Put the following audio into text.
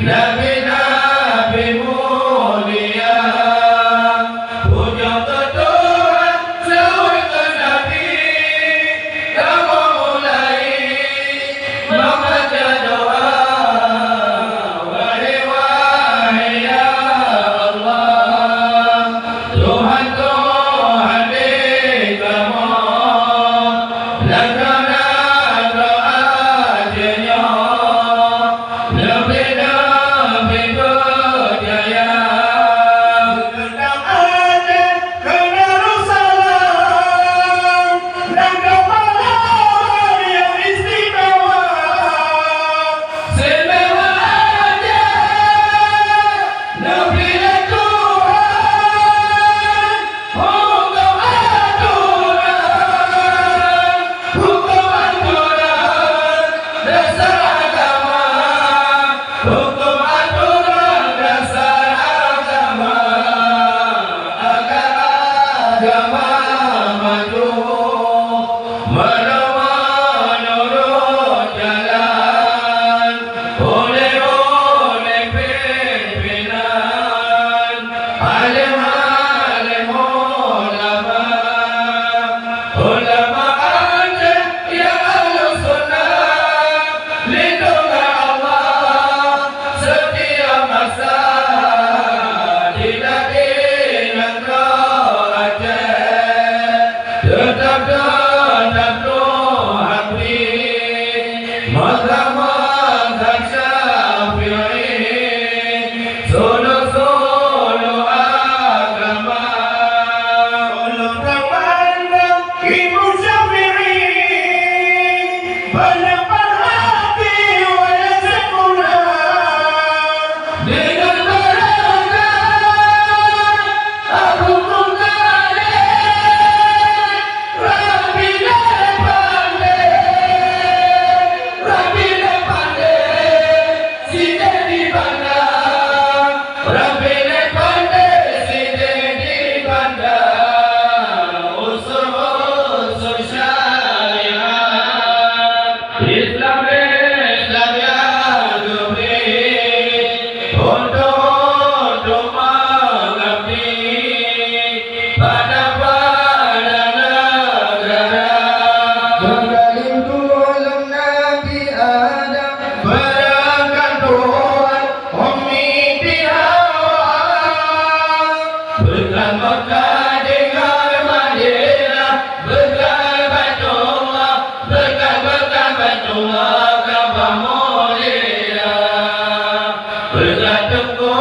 Nabi-nabi mulia, puja ke Tuhan, selawat ke Nabi. Kamu mulai membaca doa, wahai ya Allah, Tuhan Tuhan di kamu, laksana doa jenya, nabi-nabi berjaya. Tentang Aceh kena Darussalam, dan kepala yang istimewa. Istimewa Aceh, Nabi dan Tuhan, hukum aturan, dasar agama, hukum aturan dasar agama, agar agama maju menurut jalan oleh pimpinan alim-alim ulama Aceh yang Ahlus Sunnah. Lindungi Allah setiap masa, tidak engkau Aceh tetap Tuhan mazhab Syafi'i, suluh-suluh agama. Tolong memandang Ibu Syafi'i, pendapat hati wayang sekular, dengan barangkali aku kembali Rabbi le pandai, sida di bandar, Rabbi le pandai, sida di bandar, usul syariat Islam ya demi untuk mengabdi pada negara. Berkalim tulung Nabi Adam, berangkat Tuhan Ummi di Hawa, berkat Mekah dengan Madinah, berkat Baitullah, berkat Baitullah Ka'bah mulia, berkat Tengku